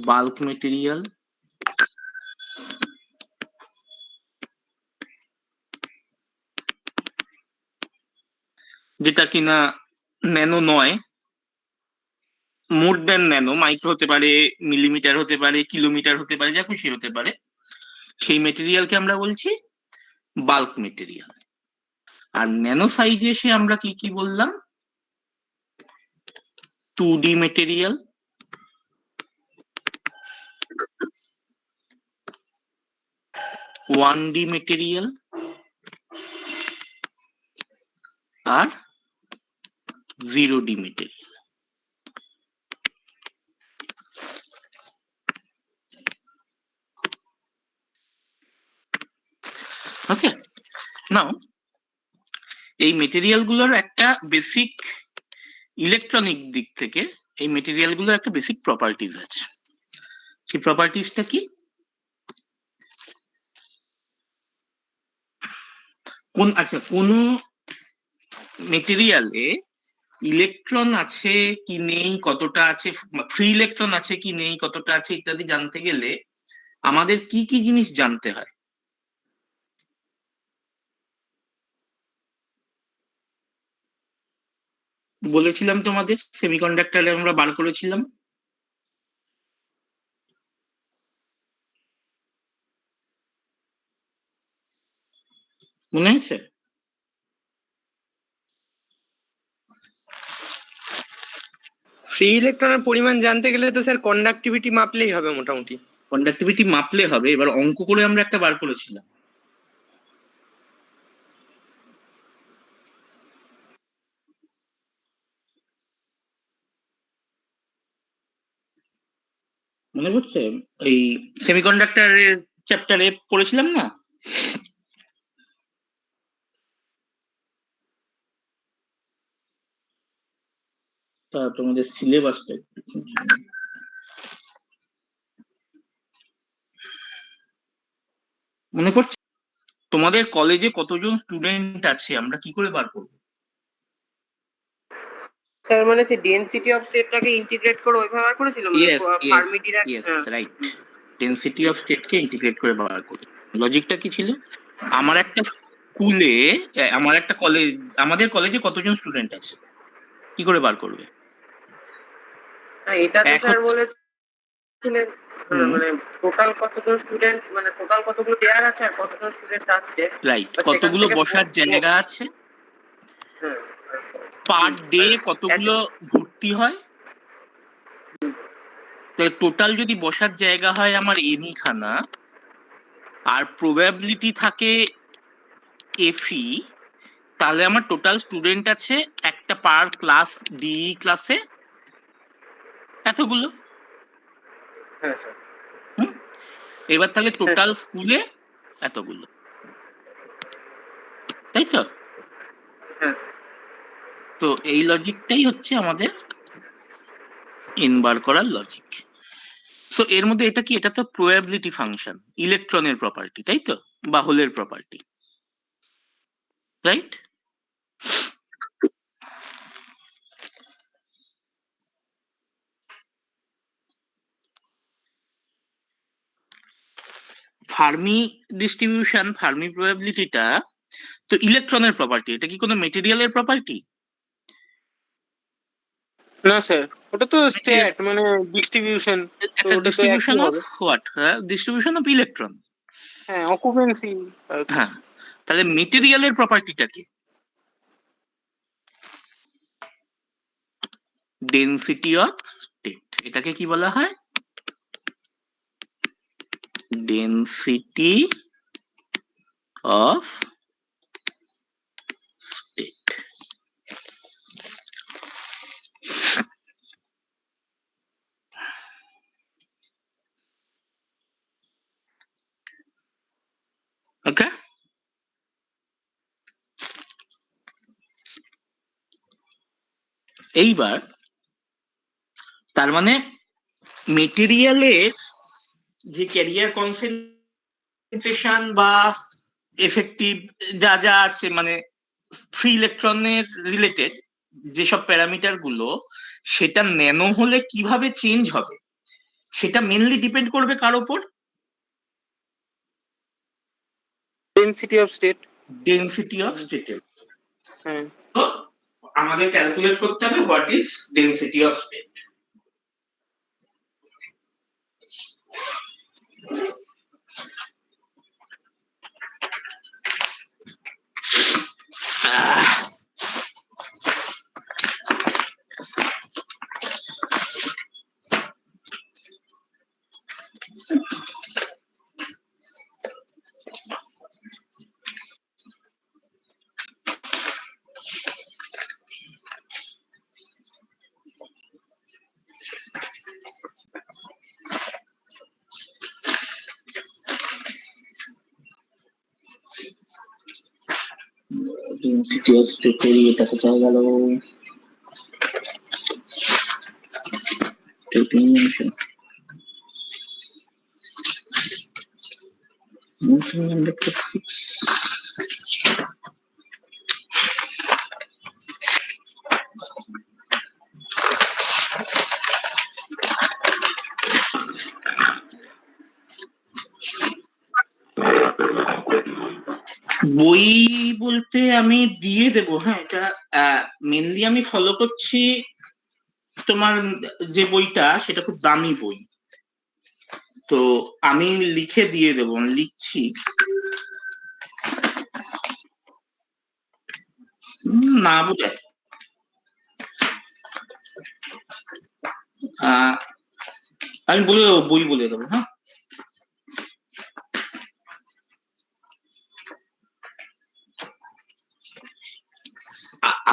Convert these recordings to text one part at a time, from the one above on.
Bulk material, যেটা কিনা nano নয়, মোর দেন ন্যানো, মাইক্রো হতে পারে, মিলিমিটার হতে পারে, কিলোমিটার হতে পারে, যা খুশি হতে পারে, সেই মেটেরিয়ালকে আমরা বলছি বাল্ক মেটেরিয়াল। আর ন্যানো সাইজে এসে আমরা কি কি বললাম? 2D মেটেরিয়াল, 1D মেটেরিয়াল আর 0D মেটেরিয়াল। ওকে, নাও এই মেটেরিয়াল গুলোর একটা বেসিক ইলেকট্রনিক দিক থেকে এই মেটেরিয়াল গুলোর একটা বেসিক প্রপার্টিজ আছে। সেই প্রপার্টিজটা কি? কোন মেটেরিয়ালে ইলেকট্রন আছে কি নেই, কতটা আছে, ফ্রি ইলেকট্রন আছে কি নেই, কতটা আছে ইত্যাদি জানতে গেলে আমাদের কি কি জিনিস জানতে হয়? বলেছিলাম তোমাদের, সেমিকন্ডাক্টরে আমরা বার করেছিলাম। মনে আছে? ফ্রি ইলেকট্রনের পরিমাণ জানতে গেলে তো স্যার কন্ডাক্টিভিটি মাপলেই হবে মোটামুটি। কন্ডাক্টিভিটি মাপলে হবে, এবার অঙ্ক করে আমরা একটা বার করেছিলাম। মনে পড়ছে? এই সেমিকন্ডাক্টরের চ্যাপ্টারে পড়েছিলাম না? তা তোমাদের সিলেবাসটা মনে পড়ছে? তোমাদের কলেজে কতজন স্টুডেন্ট আছে আমরা কি করে বার করবো? স্যার মানে সেই ডেনসিটি অফ স্টেটটাকে ইন্টিগ্রেট করে ওইভাবে বার করেছিল, মানে Fermi Dirac. Right, density of স্টেটকে ইন্টিগ্রেট করে বার করবো। লজিকটা কি ছিল? আমার একটা স্কুলে, আমার একটা কলেজ, আমাদের কলেজে কতজন স্টুডেন্ট আছে কি করে বার করবে? এটা তো এক স্যার হচ্ছে বলেছিলেন মানে টোটাল কতজন স্টুডেন্ট, মানে টোটাল কতগুলো পেয়ার আছে আর কতজন স্টুডেন্ট আসছে, রাইট, কতগুলো বসার জায়গা আছে, পার ডে কতগুলো ভর্তি হয়। তাহলে টোটাল যদি বসার জায়গা হয় আমার এনি খানা, আর প্রবাবিলিটি থাকে এফি, তাহলে আমার টোটাল স্টুডেন্ট আছে একটা পার ক্লাস, ডি ক্লাসে এতগুলো। এবার তাহলে টোটাল স্কুলে এতগুলো, তাই তো? তো এই লজিকটাই হচ্ছে আমাদের এন বার করার লজিক। সো এর মধ্যে এটা কি, এটা তো প্রবাবিলিটি ফাংশন, ইলেকট্রনের প্রপার্টি, তাই তো, বা হোলের property, right? Fermi distribution, Fermi প্রবাবিলিটিটা তো ইলেকট্রনের প্রপার্টি, এটা কি কোনো মেটেরিয়ালের প্রপার্টি? না স্যার, ওটা তো স্টেট মানে ডিস্ট্রিবিউশন, একটা distribution of what? Distribution of electron. হ্যাঁ, অকুপেন্সি। হ্যাঁ, তাহলে মেটেরিয়ালের প্রপার্টিটা কি? Density of state. এটাকে কি বলা হয়? Density of state. ওকে, এইবার তার মানে মেটেরিয়ালের যে ক্যারিয়ার কনসেন্ট্রেশন বা এফেক্টিভ যা যা আছে, মানে ফ্রি ইলেকট্রনের রিলেটেড যেসব প্যারামিটার গুলো, সেটা ন্যানো হলে কিভাবে চেঞ্জ হবে সেটা মেনলি ডিপেন্ড করবে কার ওপর? Density of state. Density of স্টেটের। হ্যাঁ। তো আমাদের ক্যালকুলেট করতে হবে what is density of state. Density of স্টেটের এটা কোথায় গেল? motion number 36. বই বলতে আমি দিয়ে দেবো, হ্যাঁ, এটা মেনলি আমি ফলো করছি তোমার যে বইটা, সেটা খুব দামি বই, তো আমি লিখে দিয়ে দেবো, লিখছি। না বোঝায়, আমি বলে দেবো, বই বলে দেবো, হ্যাঁ।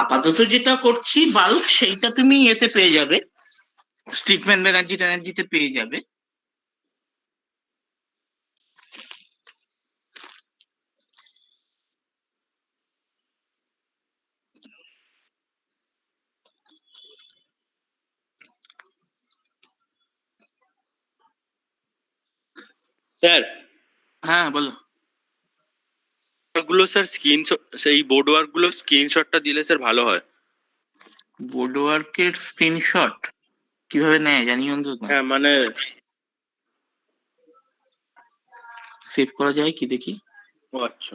আপাতত যেটা করছি বাল্ক, সেইটা তুমি এতে পেয়ে যাবে, স্ট্রিটমেন্ট ব্যানার্জিতে পেয়ে যাবে। স্যার, হ্যাঁ বলো। গুলো স্যার স্ক্রিনশট, সেই বোর্ড ওয়ার্ক গুলো স্ক্রিনশটটা দিলে স্যার ভালো হয়। বোর্ড ওয়ার্কের স্ক্রিনশট কিভাবে নেয় জানি অন্তত। হ্যাঁ মানে সেভ করা যায় কি দেখি। ও আচ্ছা,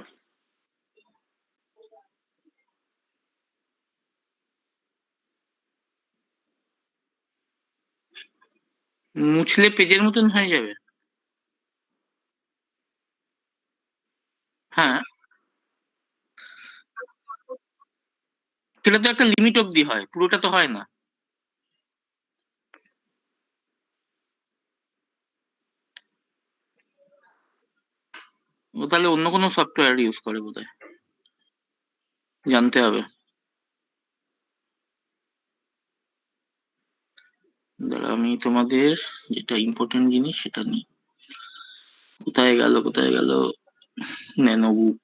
মুছলে পেজের মতন হয়ে যাবে। হ্যাঁ, সেটা তো একটা লিমিট অবধি হয়, পুরোটা তো হয় না। ও তাহলে অন্য কোনো সফটওয়্যার ইউজ করে বোধহয়, জানতে হবে। দাঁড়া, আমি তোমাদের যেটা ইম্পর্টেন্ট জিনিস সেটা নিই। কোথায় গেল, কোথায় গেল ন্যানো বুক?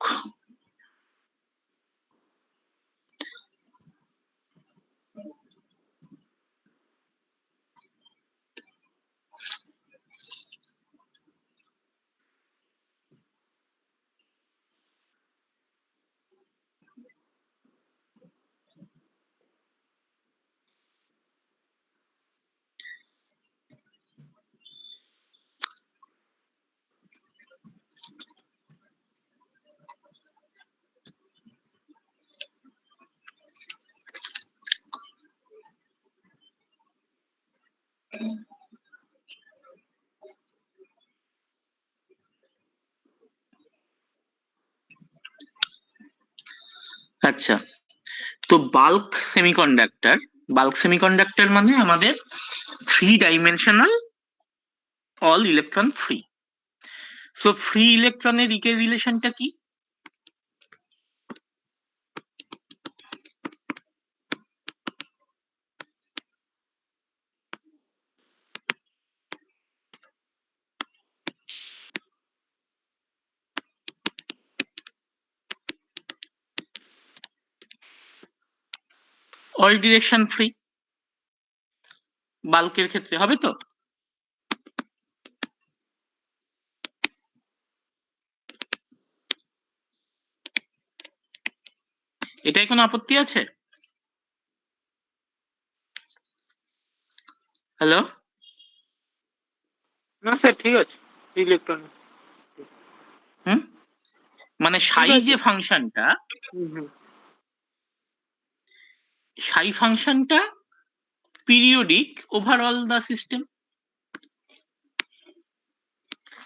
আচ্ছা, তো বাল্ক সেমিকন্ডাক্টর মানে আমাদের 3 dimensional all electron free. So free ইলেকট্রনের ইকে রিলেশনটা কি? অল ডিরেকশন ফ্রি, বাল্কের ক্ষেত্রে হবে তো? এটাই কোনো আপত্তি আছে? হ্যালো? না স্যার ঠিক আছে, ইলেকট্রন। হুম, মানে ঠিক সাই আছে। যে ফাংশনটা, হুম। সাই ফাংশনটা পিরিয়ডিক ওভারঅল দা সিস্টেম।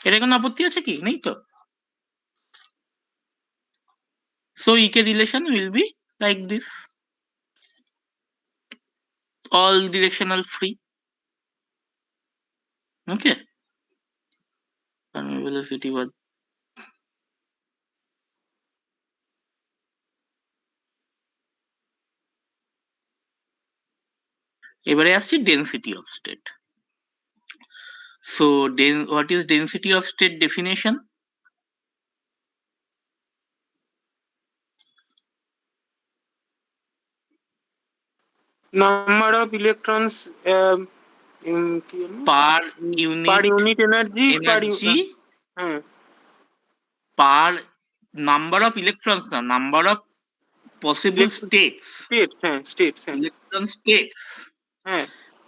এটা কোনো আপত্তি আছে কি? নেই তো? So EK relation will be like this, all directional free. Okay, permeability বাদ। এবারে আসছি density of state. So what is density of state definition? Number of electrons Per per unit unit energy, energy হ্যাঁ per number of electrons, না number of possible states, state, হ্যাঁ state, হ্যাঁ electron states হ্যাঁ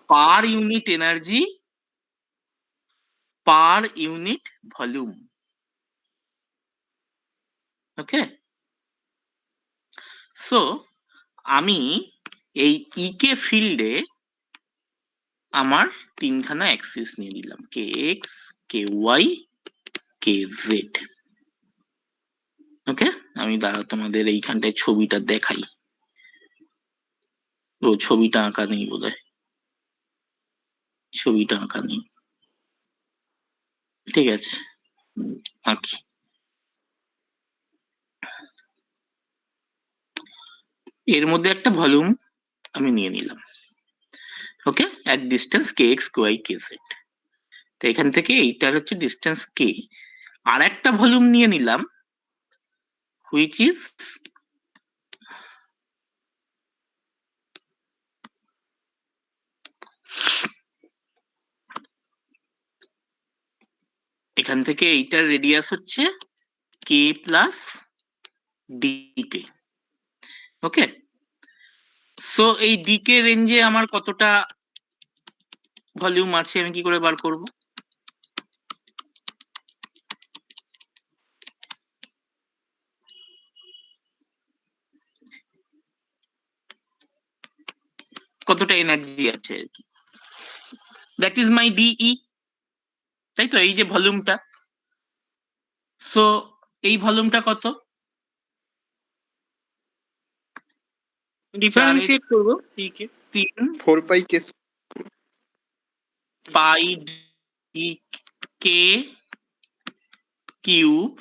per unit energy per unit volume. ওকে, so আমি এই ইকে ফিল্ডে আমার তিনখানা অ্যাক্সিস নিয়ে নিলাম, কে x, k y, k Z. ওকে, আমি দাঁড়াও তোমাদের এইখানটায় ছবিটা দেখাই। ও ছবিটা আঁকা নেই বোধহয়, ছবিটা আঁকা নেই, ঠিক আছে আঁকি। এর মধ্যে একটা ভলিউম আমি নিয়ে নিলাম, okay, at distance k x, k y, k z. তো এখান থেকে এইটার হচ্ছে ডিস্টেন্স কে। আর একটা ভলিউম নিয়ে নিলাম হুইচ ইজ এখান থেকে এইটার রেডিয়াস হচ্ছে কে প্লাস ডিকে। ওকে, সো এই ডিকে রেঞ্জে আমার কতটা ভলিউম আছে আমি কি করে বার করব? কতটা এনার্জি আছে আর কি, দ্যাট ইজ মাই ডিই, তাই তো, এই যে ভলিউমটা। সো এই ভলিউমটা কত? ডিফারেন্সিয়েট করবো k 3 4 pi k pi d k cube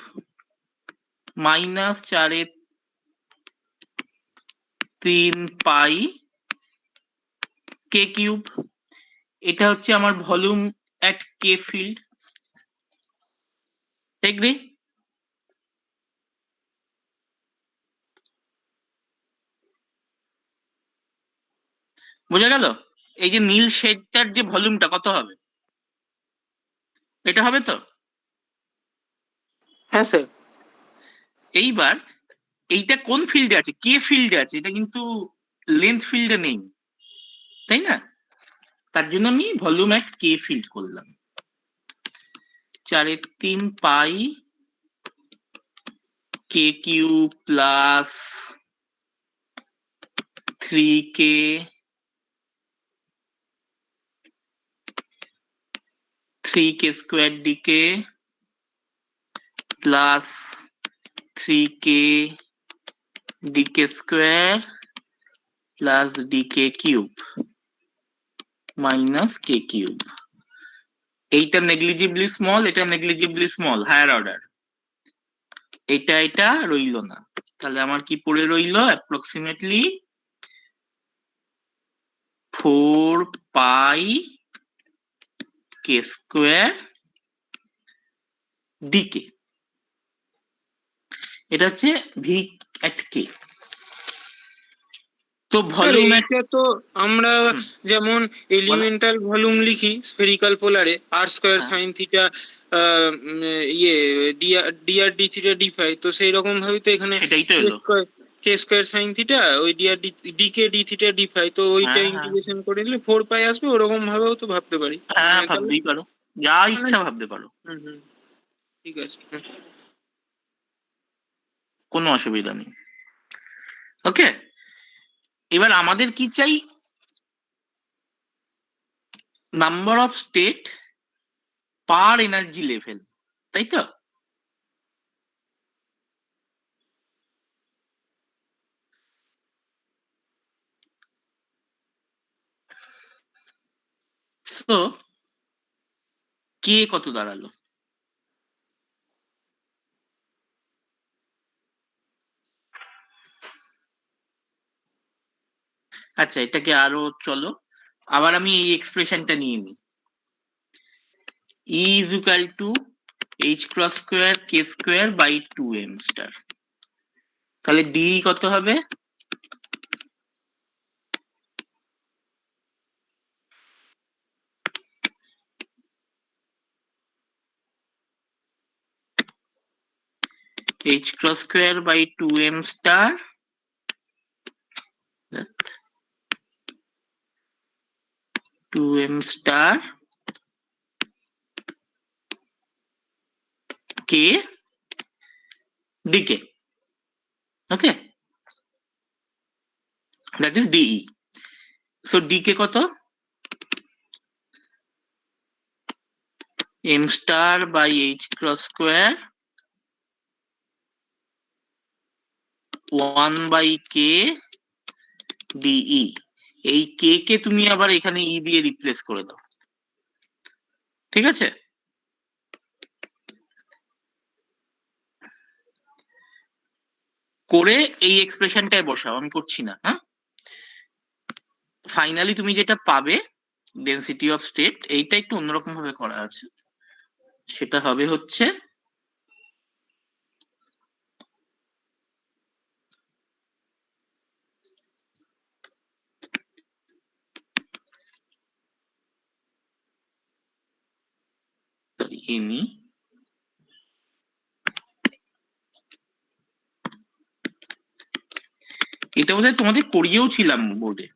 minus 4/3 pi k cube. এটা হচ্ছে আমার volume at k field. Agree? বোঝা গেল? এই যে নীল শেডটার যে ভলিউমটা কত হবে, এটা হবে তো? হ্যাঁ স্যার। এইবার এইটা কোন ফিল্ডে আছে? কে ফিল্ডে আছে, এটা কিন্তু লেন্থ ফিল্ডে নেই, তাই না? তার জন্য আমি ভলিউম অ্যাট কে ফিল্ড করলাম, 4/3 pi k cube plus 3 k 3 k square dk plus 3 k dk square plus dk cube minus k cube. এইটা নেগলিজিবলি স্মল, এটা নেগলিজিবলি স্মল, হায়ার অর্ডার। এটা রইলো না, তাহলে আমার কি পড়ে রইলো? অ্যাপ্রক্সিমেটলি 4 পাই কে স্কোয়ার ডিকে। এটা হচ্ছে ভি অ্যাট কে। তো ভলিউম এইটা তো আমরা যেমন এলিমেন্টাল ভলিউম লিখি স্ফেরিক্যাল পোলারে আর স্কোয়ার সাইন থিটা ইয়ে dr d theta d phi, তো সেই রকম ভাবে তো এখানে সেটাই তো এলো। কে স্কোয়ার সাইন থিটা ওই dr d k d theta d phi, তো ওইটা হ্যাঁ হ্যাঁ ইন্টিগ্রেশন করে নিলে 4 পাই আসবে, ওরকম ভাবেও তো ভাবতে পারি। হ্যাঁ, তাহলে ভাবতেই পারো। যা ইচ্ছা ভাবতে পারো, ঠিক আছে। কোনো অসুবিধা নেই। ওকে, এবার আমাদের কি চাই? Number of state per energy level, তাই তো? তো কে কত দাঁড়ালো? আচ্ছা, এটাকে আরো চলো, আবার আমি এই এক্সপ্রেশনটা নিয়ে নিই, E is equal to h cross square k square by 2m star। তাহলে D কত হবে? h cross square by 2m star, that 2m star k dk, okay, that is DE। so dk কত? m star by h cross square 1 by k DE। এই k কে তুমি আবার এখানে e দিয়ে replace করে দাও, ঠিক আছে? করে এই এক্সপ্রেশনটায় বসাও, আমি করছি না, হ্যাঁ। ফাইনালি তুমি যেটা পাবে ডেনসিটি অফ স্টেট, এইটা একটু অন্যরকম ভাবে করা আছে, সেটা হবে হচ্ছে এনি এটা বোধহয় তোমাদের করিয়েও ছিলাম বোর্ডে,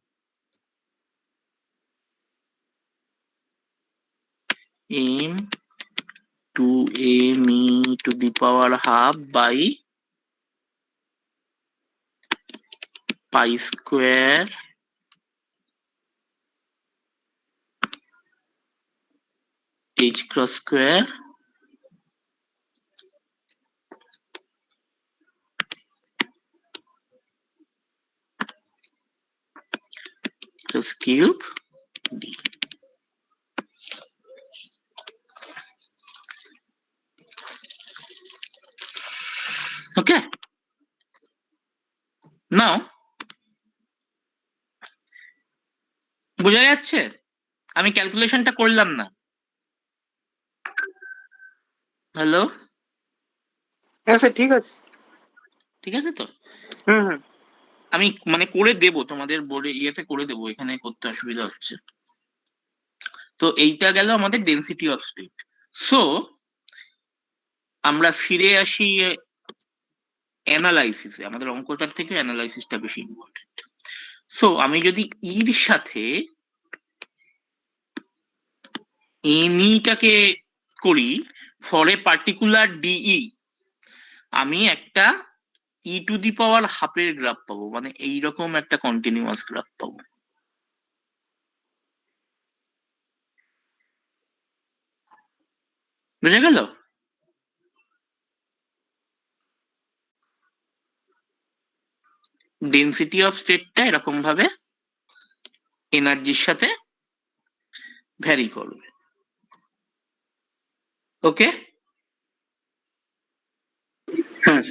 m to m e to the power half by pi square h cross square plus cube d। ওকে, নাও বোঝা যাচ্ছে? আমি ক্যালকুলেশনটা করলাম না। হ্যালো, হ্যাঁ স্যার, ঠিক আছে। ঠিক আছে তো? হুম। আমি মানে করে দেব তোমাদের বোর্ডে, ইয়েতে করে দেবো, এখানে করতে অসুবিধা হচ্ছে। তো এইটা গেল আমাদের ডেনসিটি অফ স্টেট। সো আমরা ফিরে আসি অ্যানালাইসিসে, আমাদের অঙ্কটার থেকে অ্যানালাইসিসটা বেশি ইম্পর্টেন্ট। সো আমি যদি ইর সাথে এনিটাকে করি ফর এ পার্টিকুলার ডিই, আমি একটা ই টু দি পাওয়ার হাফের গ্রাফ পাবো, মানে এইরকম একটা কন্টিনিউয়াস গ্রাফ পাবো। বুঝে গেল? ডেনসিটি অফ স্টেটটা এরকম ভাবে এনার্জির সাথে ভ্যারি করবে। ওকে, হ্যাঁ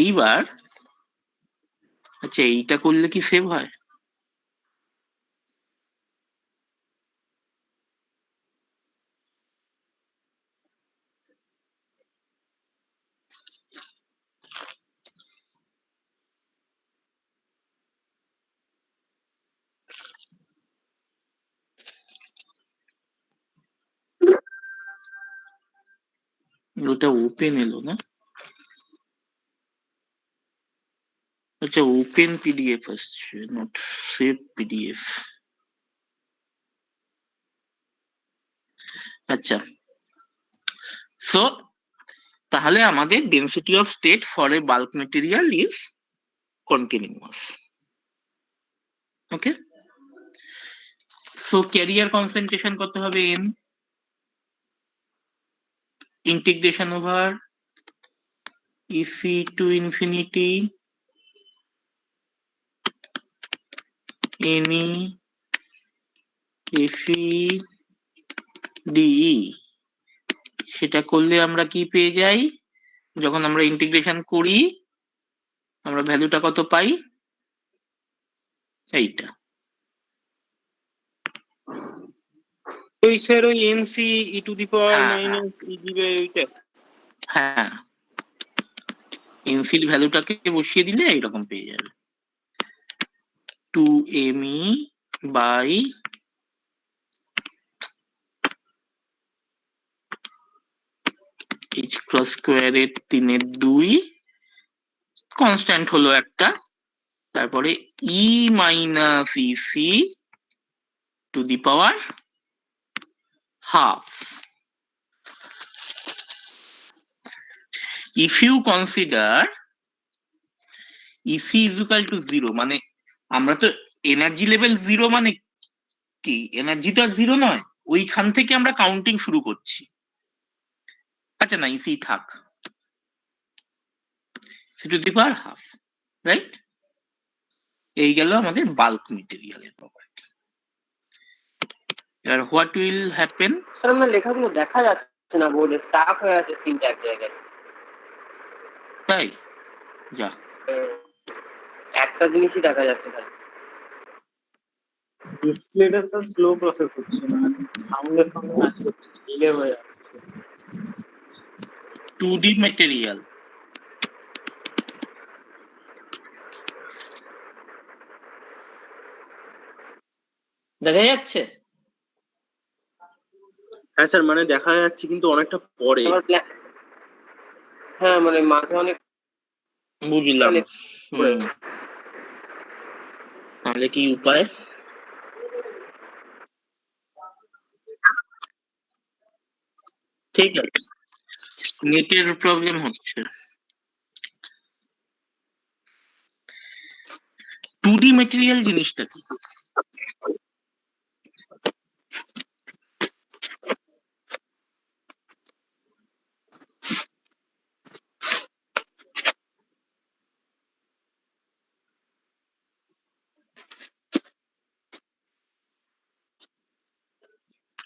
এইবার আচ্ছা এইটা করলে কি সেভ হয়? ওটা ওপেন এলো না, আচ্ছা ওপেন পিডিএফ আসছে, নট সেভ পিডিএফ। আচ্ছা, সো তাহলে আমাদের density of state for a bulk material is continuous. Okay, so career concentration কত হবে? n integration over EC to infinity NE FE DE। সেটা করলে আমরা কি পেয়ে যাই? যখন আমরা ইন্টিগ্রেশন করি আমরা ভ্যালুটা কত পাই? এইটা। ওই স্যার ওই এনসি ই টু দি পাওয়ার হ্যাঁ, মাইনাস ই দিবে ওইটা। হ্যাঁ, এনসির ভ্যালুটাকে বসিয়ে দিলে এইরকম পেয়ে যাবে, 2me বাই h ক্রস স্কোয়ারের 3/2, কনস্ট্যান্ট হলো একটা, তারপরে e minus EC two the power half. If you consider EC is equal to 0, মানে আমরা তো এনার্জি লেভেল 0 মানে কি, এনার্জি তো আর 0 নয়, ওইখান থেকে আমরা কাউন্টিং শুরু করছি। আচ্ছা না, ইসি থাক, C to the power half, right? এই গেল আমাদের বাল্ক মেটেরিয়ালের প্রপার্টি। এবার হোয়াট উইল হ্যাপেন? স্যার আমার লেখাগুলো দেখা যাচ্ছে না, বোর্ডে স্টাক হয়ে আছে 3-4 জায়গায়। তাই যা, একটা জিনিসই দেখা যাচ্ছে খালি। ডিসপ্লেটা স্যার স্লো প্রসেস হচ্ছে, মানে সাউন্ডের সঙ্গে ম্যাচ করছে, ডিলে হয়ে যাচ্ছে। 2D material. দেখা যাচ্ছে? হ্যাঁ স্যার, মানে দেখা যাচ্ছে কিন্তু অনেকটা পরে। আবার হ্যাঁ, মানে মাঝে অনেক বুঝলাম। পড়ে। তাহলে কি উপায়? ঠিক আছে, নেটের প্রবলেম হচ্ছে। 2D মেটেরিয়াল জিনিসটা কি?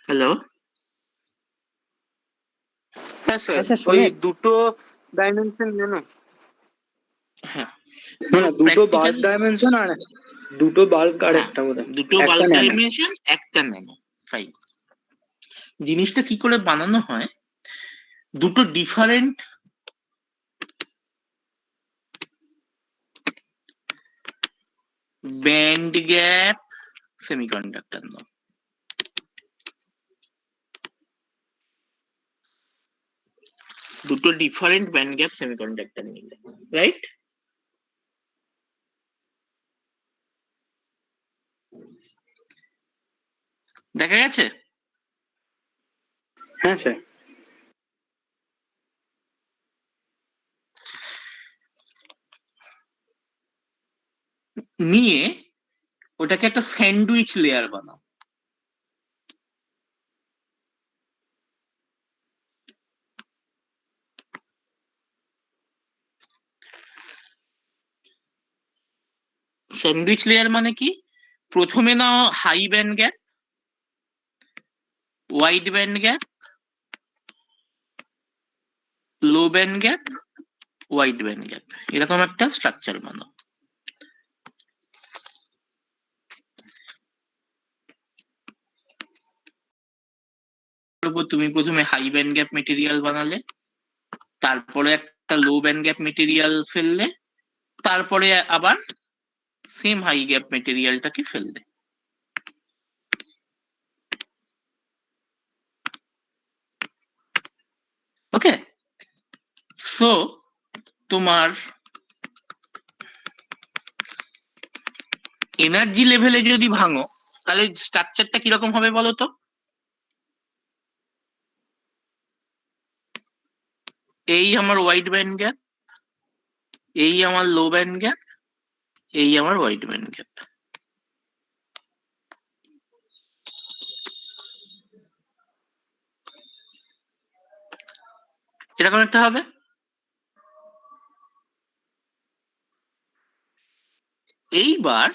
হ্যালো, হ্যাঁ স্যার, হ্যাঁ স্যার, ওই শুনে দুটো ডাইমেনশন জানো, হ্যাঁ, মানে দুটো বাল্ক practically- ডাইমেনশন আর দুটো বাল্ক আর হ্যাঁ, একটা বোধহয় দুটো বাল্ক ডাইমেনশন, একটা ন্যানো। ফাইন। জিনিসটা কি করে বানানো হয়? দুটো ডিফারেন্ট ব্যান্ড গ্যাপ সেমিকন্ডাক্টর নাও। দুটো ডিফারেন্ট ব্যান্ড গ্যাপ সেমিকন্ডাক্টর নিলে, রাইট? দেখা গেছে? হ্যাঁ স্যার। নিয়ে ওটাকে একটা স্যান্ডউইচ লেয়ার বানাও। স্যান্ডউইচ লেয়ার মানে কি? প্রথমে নাও high band gap, wide band gap, low band gap, wide band gap, এরকম একটা স্ট্রাকচার বানাও। তুমি প্রথমে হাই ব্যান্ড গ্যাপ মেটেরিয়াল বানালে, তারপরে একটা লো ব্যান্ড গ্যাপ মেটেরিয়াল ফেললে, তারপরে আবার সেম হাই গ্যাপ মেটেরিয়ালটাকে ফেললে। ওকে, সো তোমার এনার্জি লেভেলে যদি ভাঙো তাহলে স্ট্রাকচারটা কিরকম হবে বলো তো? এই আমার ওয়াইড ব্যান্ড গ্যাপ, এই আমার লো ব্যান্ড গ্যাপ, এই আমার ওয়াইড ব্যান্ড গ্যাপ। এরকম একটা হবে। এইবার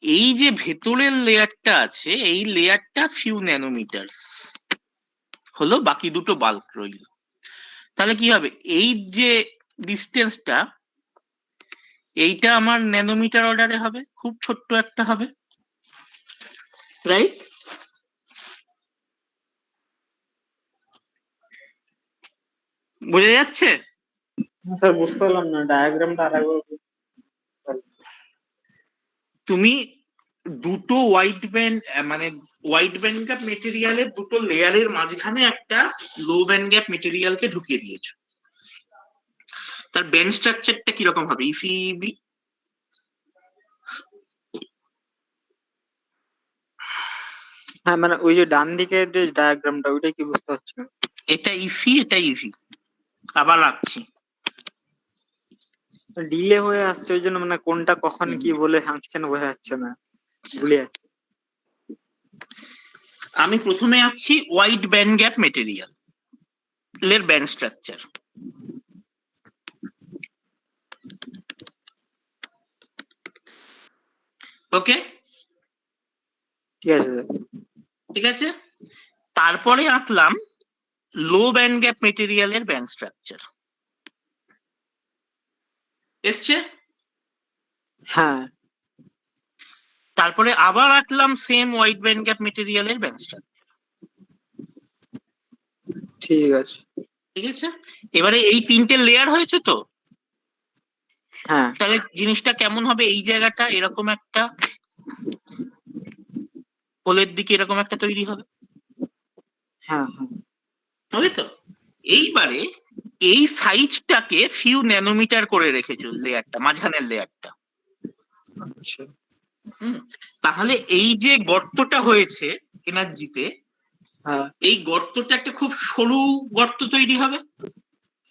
এই যে ভেতরের লেয়ারটা আছে, এই লেয়ারটা ফিউ ন্যানোমিটার হলো, বাকি দুটো বাল্ক রইল। তাহলে কি হবে, এই যে ডিস্টেন্সটা, এইটা আমার ন্যানোমিটার অর্ডারে হবে, খুব ছোট্ট একটা হবে, রাইট? বোঝা যাচ্ছে? স্যার বুঝতে পারলাম না, ডায়াগ্রামটা আরেকবার তুমি দুটো হোয়াইট ব্যান্ড, মানে হোয়াইট ব্যান্ড গ্যাপ মেটেরিয়ালের দুটো লেয়ারের মাঝখানে একটা লো ব্যান্ড গ্যাপ মেটেরিয়ালকে ঢুকিয়ে দিয়েছো। তার ব্যান্ড স্ট্রাকচারটা কিরকম হবে? ইসিবি, হ্যাঁ মানে ওই যে ডান দিকের যে ডায়াগ্রামটা ওইটাই কি বুঝতে পারছি না। এটা ইসি, এটা ইভি। আবার রাখছি। ডিলে হয়ে আসছে ওই জন্য মানে কোনটা কখন কি বলে হাঁকছে না বোঝা যাচ্ছে না, ভুলে যাচ্ছে। আমি প্রথমে আছি হোয়াইট ব্যান্ড গ্যাপ মেটেরিয়াল এর ব্যান্ড স্ট্রাকচার। ওকে, ঠিক আছে স্যার। ঠিক আছে। তারপরে আঁকলাম লো ব্যান্ড গ্যাপ মেটেরিয়ালের ব্যান্ড স্ট্রাকচার। এসছে? হ্যাঁ তারপরে আবার আঁকলাম সেম হোয়াইট ব্যান্ড গ্যাপ মেটেরিয়ালের ব্যান্ড স্ট্রাকচার। ঠিক আছে। ঠিক আছে, এবারে এই তিনটে লেয়ার হয়েছে তো। হ্যাঁ তাহলে জিনিসটা কেমন হবে? এই জায়গাটা এরকম একটা হোলের দিকে এরকম একটা তৈরি হবে, হ্যাঁ হ্যাঁ হবে তো? এইবারে এই সাইজটাকে ফিউ ন্যানোমিটার করে রেখেছো লেয়ারটা, মাঝখানের লেয়ারটা। আচ্ছা তাহলে এই যে গর্তটা হয়েছে এনার্জিতে, হ্যাঁ এই গর্তটা একটা খুব সরু গর্ত তৈরি হবে,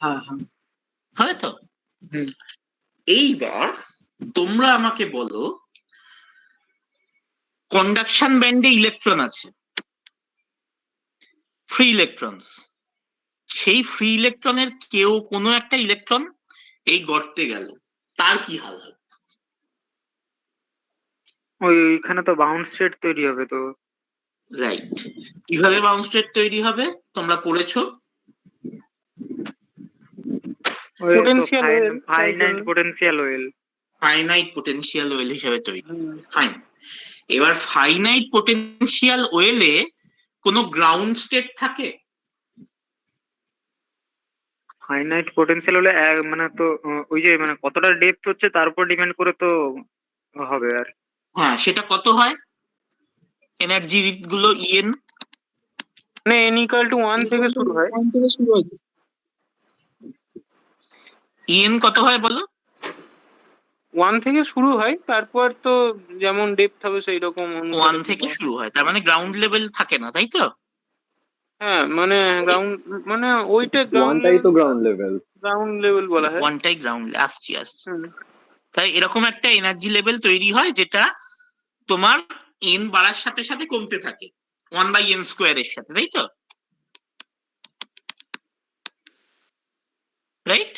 হ্যাঁ হ্যাঁ হবে তো? হুম এইবার তোমরা আমাকে বলো, কন্ডাকশন ব্যান্ডে ইলেকট্রন আছে, ফ্রি ইলেকট্রন। সেই ফ্রি ইলেকট্রনের কেউ কোনো একটা ইলেকট্রন এই গর্তে গেল, তার কি হাল হবে? ওইখানে তো বাউন্স স্টেট তৈরি হবে তো। রাইট। কিভাবে বাউন্স স্টেট তৈরি হবে তোমরা পড়েছো? Potential well, finite potential well. Finite potential well হিসেবে তৈরি। ফাইন। এবার ফাইনাইট পোটেনশিয়াল ওয়েলে কোনো গ্রাউন্ড স্টেট থাকে? ফাইনাইট পোটেনশিয়াল হলে মানে তো ওই যে মানে কতটা ডেপথ হচ্ছে তার উপর ডিপেন্ড করে তো হবে আর। হ্যাঁ, সেটা কত হয়? এনার্জি গুলো ইএন, মানে n equal to 1 থেকে শুরু হয়। ইএন কত হয় বলো? 1 থেকে শুরু হয়, তারপর তো যেমন ডেপথ হবে সেই রকম অনুসারে 1 থেকে শুরু হয়, তার মানে গ্রাউন্ড লেভেল থাকে না, তাই তো? হ্যাঁ মানে গ্রাউন্ড, মানে ওইটা ওয়ানটাই তো গ্রাউন্ড লেভেল। গ্রাউন্ড লেভেল বলা হয়। ওয়ানটাই গ্রাউন্ড, আসছি। হুম। তাই এরকম একটা এনার্জি লেভেল তৈরি হয় যেটা তোমার এন বাড়ার সাথে সাথে কমতে থাকে 1/n² এর সাথে, তাই তো? রাইট?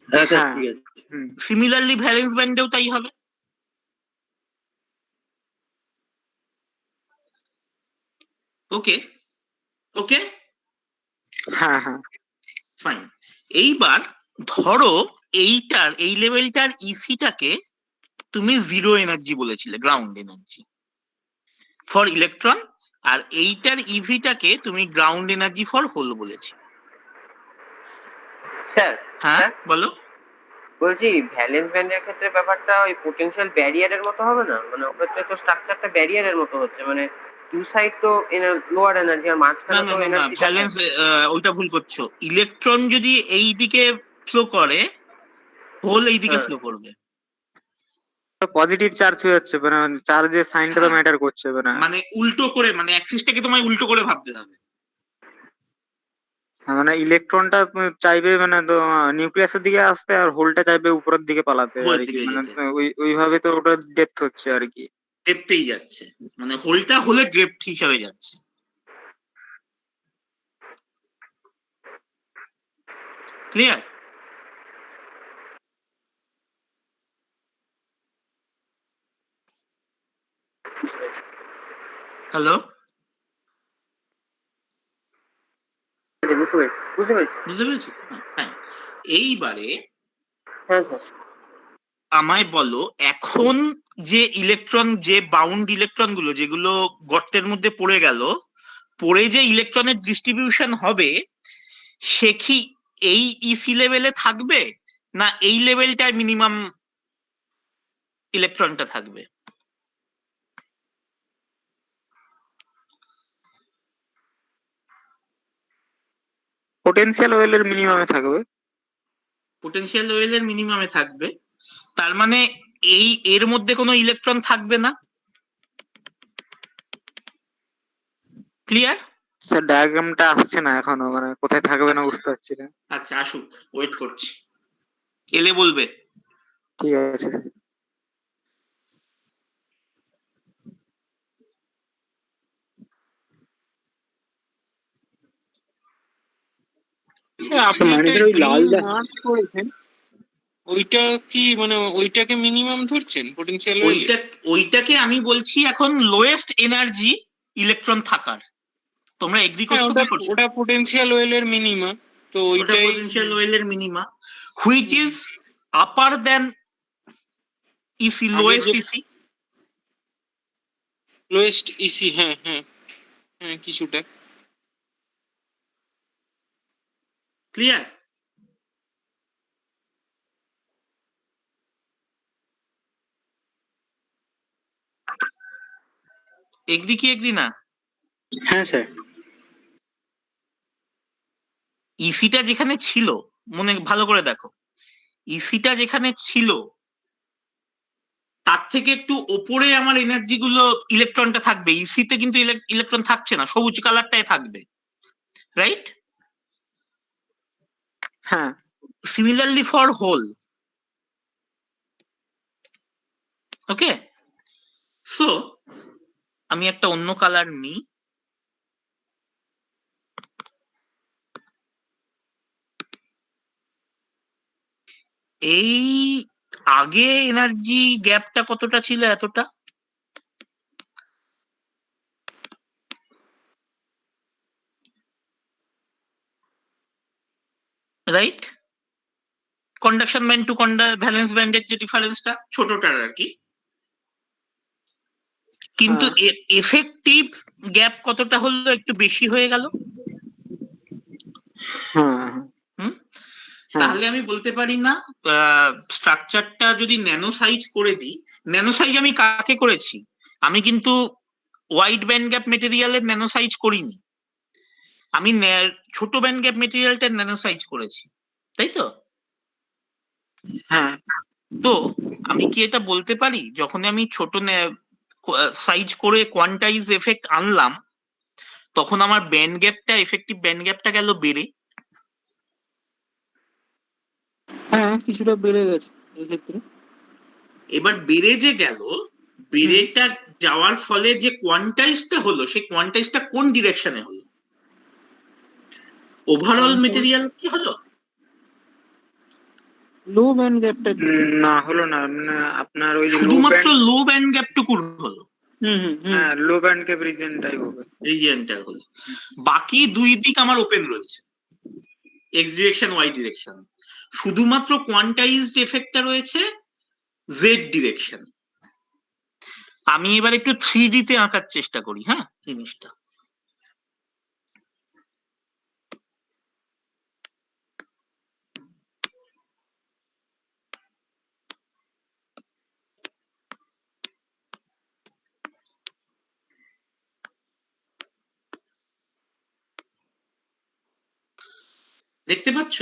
হ্যাঁ স্যার হ্যাঁ। ঠিক আছে। সিমিলারলি ভ্যালেন্স ব্যান্ডেও তাই হবে। ওকে, ওকে, হ্যাঁ হ্যাঁ ফাইন। এইবার ধরো এইটার, এই লেভেলটার ইসিটাকে তুমি জিরো এনার্জি বলেছিলে, গ্রাউন্ড এনার্জি ফর ইলেকট্রন, আর এইটার ইভিটাকে তুমি গ্রাউন্ড এনার্জি ফর হোল বলেছি। স্যার হ্যাঁ বলো। বলছি ভ্যালেন্স ব্যান্ডের ক্ষেত্রে ব্যাপারটা ওই পোটেনশিয়াল ব্যারিয়ারের মতো হবে না? মানে ওক্ষেত্রে তো স্ট্রাকচারটা ব্যারিয়ারের মতো হচ্ছে, মানে টু সাইড তো লোয়ার এনার্জি আর না মাঝখানে না তো না না, এনার্জি ভ্যালেন্স, ওইটা ভুল করছো। ইলেকট্রন যদি এই দিকে ফ্লো করে, হোল এই দিকে ফ্লো করবে। পজিটিভ চার্জ হয়ে যাচ্ছে, মানে চার্জের সাইনটা তো হ্যাঁ। ম্যাটার করছে মানে। মানে উল্টো করে, মানে অ্যাক্সিসটাকে তোমায় উল্টো করে ভাবতে হবে। হ্যাঁ, মানে ইলেকট্রনটা চাইবে মানে নিউক্লিয়াসের দিকে আসতে, আর হোলটা চাইবে উপরের দিকে পালাতে আর উপরের কি, দিকে মানে যেতে ওইভাবে তো ওটা ডেপথ হচ্ছে আর কি। ডেপতেই যাচ্ছে, মানে হোলটা হলে ডেপথ হিসাবে যাচ্ছে। ক্লিয়ার? হ্যালো, বুঝতে পেরেছি, বুঝতে পেরেছি। বুঝতে পেরেছো? হ্যাঁ, এইবারে হ্যাঁ স্যার। আমায় বলো, এখন যে ইলেকট্রন, যে বাউন্ড ইলেকট্রন গুলো যেগুলো গর্তের মধ্যে পড়ে গেল, পড়ে যে ইলেকট্রনের ডিস্ট্রিবিউশন হবে, সে কি এই ইসি লেভেলে থাকবে, না এই লেভেলটায় মিনিমাম ইলেকট্রনটা থাকবে? পোটেনশিয়াল ওয়েলের মিনিমামে থাকবে। পোটেনশিয়াল লেভেলের মিনিমামে থাকবে, তার মানে এই এর মধ্যে কোনো ইলেকট্রন থাকবে না। ক্লিয়ার? স্যার ডায়াগ্রামটা আসছে না এখনো, মানে কোথায় থাকবে না আচ্ছা বুঝতে পারছি না। আচ্ছা, আসুক, ওয়েট করছি, এলে বলবে। ঠিক আছে। স্যার আপনি একটা মানুষের ওই লাল গ্রিন মার্ক করেছেন, ওইটা কি মানে ওইটাকে মিনিমাম ধরছেন পটেনশিয়াল ওয়েলে? ওইটাকে আমি বলছি এখন লোয়েস্ট এনার্জি ইলেকট্রন থাকার। তোমরা এগ্রি হ্যাঁ, করছো ওটা কি করছো? ওটা পোটেনশিয়াল ওয়েলের মিনিমাম, তো ওটা ওইটাই। পটেনশিয়াল ওয়েলের minima, which is upper than EC, আগের লোয়েস্ট যে ইসি। লোয়েস্ট ইসি, হ্যাঁ হ্যাঁ হ্যাঁ, কিছুটা। ক্লিয়ার? এগ্রি কি এগ্রি না? হ্যাঁ স্যার। ইসিটা যেখানে ছিল, মনে ভালো করে দেখো, ইসিটা যেখানে ছিল তার থেকে একটু ওপরে আমার এনার্জি গুলো, ইলেকট্রনটা থাকবে। ইসিতে কিন্তু ইলেকট্রন থাকছে না, সবুজ কালারটাই থাকবে, রাইট? হ্যাঁ। Similarly for hole. Okay, so আমি একটা অন্য কালার নিই। এই আগে এনার্জি গ্যাপটা কতটা ছিল? এতটা, right? Conduction band to valence ব্যান্ডের যে ডিফারেন্সটা, ছোটটার আর কি। কিন্তু হ্যাঁ। এফেক্টিভ গ্যাপ কতটা হলো? একটু বেশি হয়ে গেল। হ্যাঁ। হুম, হ্যাঁ। তাহলে আমি বলতে পারি না স্ট্রাকচারটা যদি ন্যানো সাইজ করে দিই। ন্যানো সাইজ আমি কাকে করেছি? আমি কিন্তু ওয়াইড ব্যান্ড গ্যাপ মেটেরিয়ালের ন্যানো সাইজ করিনি, আমি ছোট ব্যান্ড গ্যাপ মেটেরিয়ালটা ন্যানো সাইজ করেছি, তাই তো? হ্যাঁ। তো আমি কি এটা বলতে পারি, যখন আমি ছোট সাইজ করে কোয়ান্টাইজ এফেক্ট আনলাম, তখন আমার ব্যান্ড গ্যাপটা, এফেক্টিভ ব্যান্ড গ্যাপটা গেল বেড়ে? হ্যাঁ, কিছুটা বেড়ে গেছে এক্ষেত্রে। এবার বেড়ে যে গেল, বেড়েটা যাওয়ার ফলে যে কোয়ান্টাইজটা হলো, সেই কোয়ান্টাইজটা কোন ডিরেকশনে হলো? ওভারঅল মেটেরিয়াল কি হলো? লো ব্যান্ড গ্যাপটা। না হলো না, মানে আপনার ওই যে লো শুধুমাত্র ব্যান্ড। লো ব্যান্ড গ্যাপটুকুর হলো, হুম হুম হুম। হ্যাঁ, লো ব্যান্ড গ্যাপ রিজিয়নটাই হবে। রিজিয়নটার হলো। বাকি দুই দিক আমার ওপেন রয়েছে, এক্স ডিরেকশন, ওয়াই ডিরেকশন। শুধুমাত্র কোয়ান্টাইজড এফেক্টটা রয়েছে জেড ডিরেকশন। আমি এবার একটু 3D তে আঁকার চেষ্টা করি, হ্যাঁ, জিনিসটা। দেখতে পাচ্ছ?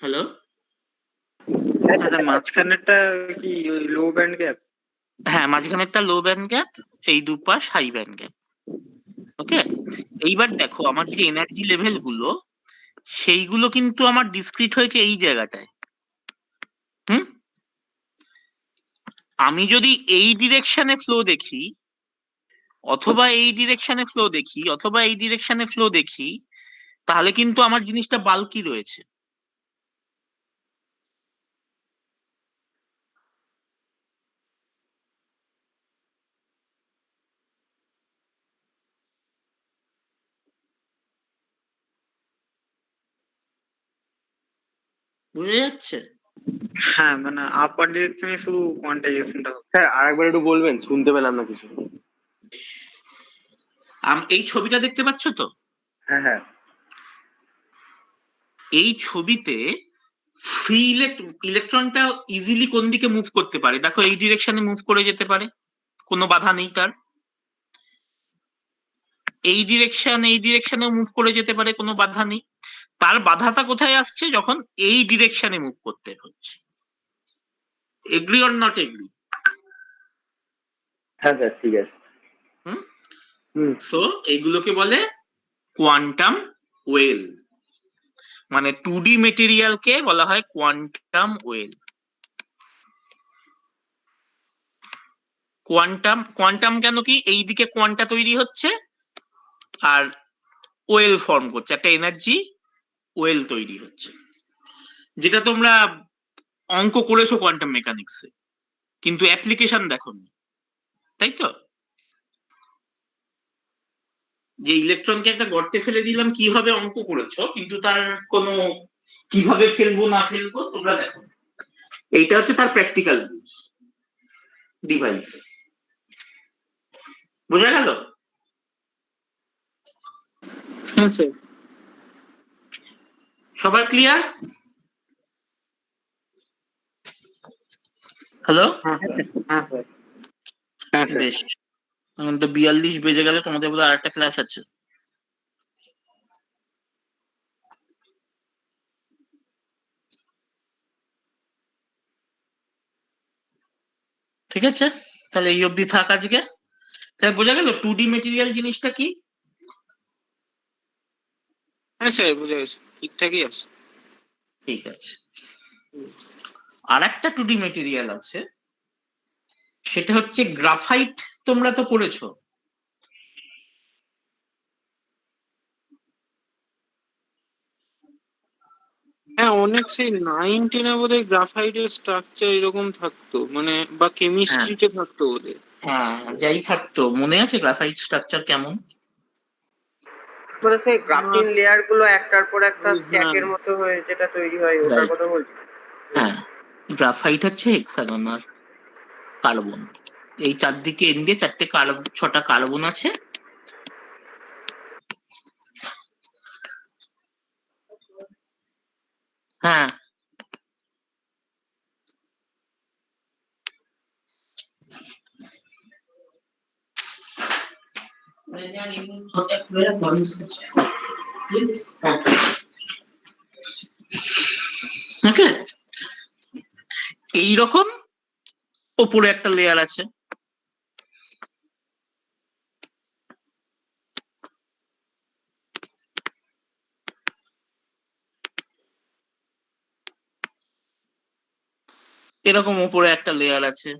হ্যালো, আচ্ছা, মাঝখানেরটা কি ওই লো ব্যান্ড গ্যাপ? হ্যাঁ মাঝখানেরটা লো ব্যান্ড গ্যাপ, এই দুপাশ হাই ব্যান্ড গ্যাপ। ওকে, এইবার দেখো আমার যে এনার্জি লেভেল গুলো সেইগুলো কিন্তু আমার ডিসক্রিট হয়েছে এই জায়গাটায়। হুম, আমি যদি এই ডিরেকশনে ফ্লো দেখি, অথবা এই ডিরেকশনে ফ্লো দেখি, অথবা এই ডিরেকশনে ফ্লো দেখি, তাহলে কিন্তু আমার জিনিসটা বাল্কি রয়েছে। বুঝা যাচ্ছে? হ্যাঁ, মানে আপার ডিরেকশনে শুধু কোয়ান্টাইজেশনটা হচ্ছে। স্যার আরেকবার একটু বলবেন, শুনতে পেলাম না কিছু। এই ছবিটা দেখতে পাচ্ছ তো? হ্যাঁ হ্যাঁ। এই ছবিতে ফ্রি ইলেকট্রনটা ইজিলি কোন দিকে মুভ করতে পারে? দেখো এই ডিরেকশনে মুভ করে যেতে পারে, কোনো বাধা নেই তার। এই ডিরেকশনেও মুভ করে যেতে পারে, কোনো বাধা নেই। তার বাধাটা কোথায় আসছে? যখন এই ডিরেকশনে মুভ করতে হচ্ছে। Agree or not agree? হ্যাঁ স্যার, ঠিক আছে। হুম, হুম। সো এইগুলোকে বলে কোয়ান্টাম ওয়েল। মানে 2D মেটেরিয়ালকে বলা হয় কোয়ান্টাম ওয়েল। কোয়ান্টাম কেন কি? এইদিকে কোয়ান্টা তৈরি হচ্ছে আর ওয়েল ফর্ম করছে, একটা এনার্জি ওয়েল তৈরি হচ্ছে, যেটা তোমরা অঙ্ক করেছো কোয়ান্টাম মেকানিক্সে, কিন্তু অ্যাপ্লিকেশন দেখোনি, তাই তো? যে ইলেকট্রনকে একটা গর্তে ফেলে দিলাম কিভাবে অঙ্ক করেছো, কিন্তু তার কোনো কিভাবে ফেলবো না ফেলবো তোমরা দেখো। এইটা হচ্ছে তার প্র্যাকটিক্যাল ইউজ ডিভাইস। বোঝা গেল? হ্যাঁ স্যার। সবার ক্লিয়ার? হ্যালো, হ্যাঁ স্যার। হ্যাঁ স্যার। হ্যাঁ স্যার। বেশ। এখন তো 42 বেজে গেলে, তোমাদের বোধহয় আরেকটা ক্লাস আছে। ঠিক আছে, তাহলে এই অবধি থাক আজকে। তাহলে বোঝা গেল 2D মেটেরিয়াল জিনিসটা কি? হ্যাঁ স্যার, বুঝে গেছি, ঠিকঠাকই আছে। ঠিক আছে। আর একটা 2D মেটেরিয়াল আছে, সেটা হচ্ছে গ্রাফাইট। তোমরা তো পড়েছো। হ্যাঁ, অনেক সেই 9-10 বোধহয় গ্রাফাইটের স্ট্রাকচার এরকম থাকতো, মানে বা কেমিস্ট্রিতে থাকতো বোধহয়। হ্যাঁ, যাই থাকতো, মনে আছে গ্রাফাইট স্ট্রাকচার কেমন? মানে সেই গ্রাফিন লেয়ার গুলো একটার পর একটা হ্যাঁ স্ট্যাকের মতো হয়ে যেটা তৈরি হয়, ওটার Right. কথা বলছি। হ্যাঁ, গ্রাফাইট হচ্ছে হেক্সাগোনাল কার্বন। এই চারদিকে এন্ডে চারটে কার্বন, 6টা কার্বন আছে। হ্যাঁ, ওকে, এইরকম ওপরে একটা লেয়ার আছে। এরকম উপরে একটা লেয়ার আছে।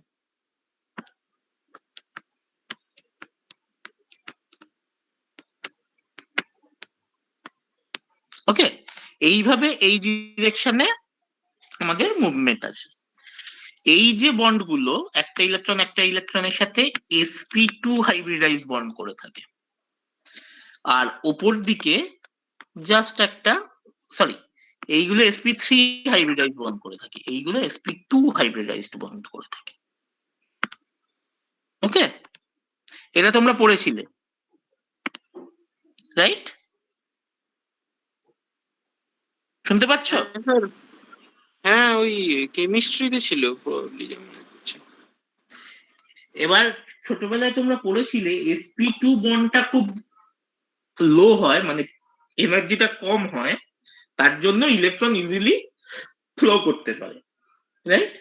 ওকে, এইভাবে এই ডিরেকশনে আমাদের মুভমেন্ট আছে। এই যে বন্ড গুলো একটা ইলেকট্রনের সাথে sp2 হাইব্রিডাইজ বন্ড করে থাকে, আর ওপর দিকে জাস্ট একটা, সরি, এইগুলো sp3 হাইব্রিডাইজ বন্ড করে থাকে, এইগুলো sp2 হাইব্রিডাইজড বন্ড করে থাকে। ওকে, এটা তোমরা পড়েছিলে, রাইট? শুনতে পাচ্ছ? হ্যাঁ স্যার, হ্যাঁ ওই কেমিস্ট্রিতে ছিল প্রবাবলি, যেমন হচ্ছে। এবার ছোটবেলায় তোমরা পড়েছিলে sp2 বন্ডটা খুব লো হয়, মানে এনার্জিটা কম হয়, তার জন্য ইলেকট্রন ইজিলি ফ্লো করতে পারে, রাইট?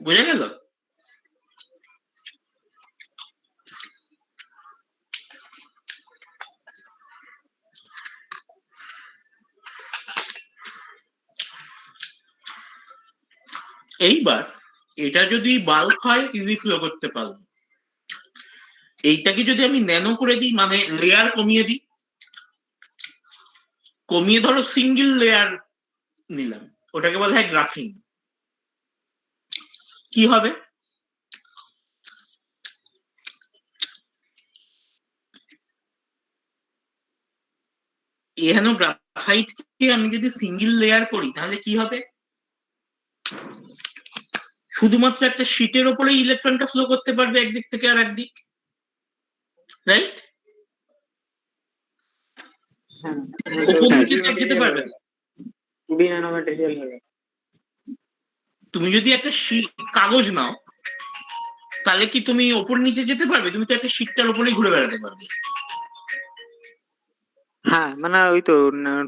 বোঝা গেল? এইবার এটা যদি বাল্ক হয় ইজি ফ্লো করতে পারবো। এইটাকে যদি আমি ন্যানো করে দিই, মানে লেয়ার কমিয়ে দিই, কমিয়ে ধরো সিঙ্গেল লেয়ার নিলাম, ওটাকে বলা হয় গ্রাফিং, কি হবে? এখানে গ্রাফাইটকে আমি যদি সিঙ্গেল লেয়ার করি তাহলে কি হবে? শুধুমাত্র একটা শীটের ওপরে ইলেকট্রনটা ফ্লো করতে পারবে একদিক থেকে আর একদিক, রাইট? হ্যাঁ ওপর নিচে যেতে পারবে না। 2D ন্যানোম্যাটেরিয়াল হবে। তুমি যদি একটা কাগজ নাও তাহলে কি তুমি ওপর নিচে যেতে পারবে? তুমি তো একটা শীটটার ওপরেই ঘুরে বেড়াতে পারবে। হ্যাঁ মানে ওই তো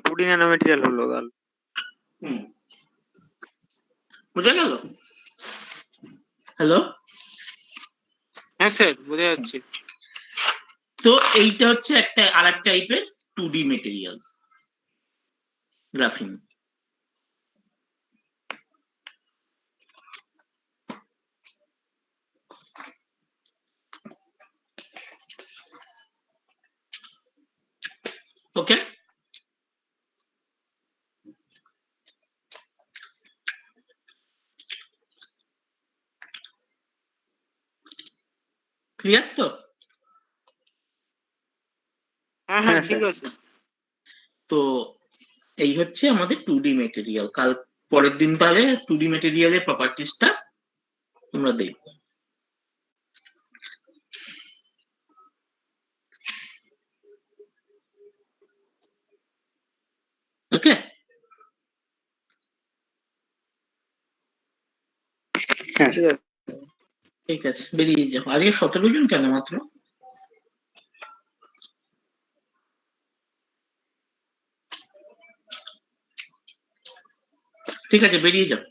2D ন্যানোম্যাটেরিয়াল হলো গাল। বোঝা গেল? হ্যালো? হ্যাঁ স্যার বোঝা যাচ্ছে। তো এইটা হচ্ছে একটা আর এক টাইপের 2D মেটেরিয়াল, গ্রাফিন। ওকে, ক্লিয়ার তো? হ্যাঁ হ্যাঁ ঠিক আছে। তো এই হচ্ছে আমাদের 2D মেটেরিয়াল। কাল পরের দিন তাহলে 2D মেটেরিয়ালের প্রপার্টিসটা তোমরা দেখবে। ওকে, হ্যাঁ ঠিক আছে। ঠিক আছে, বেরিয়ে যাও। আজকে 17 জন কেন মাত্র? ঠিক আছে, বেরিয়ে যাও।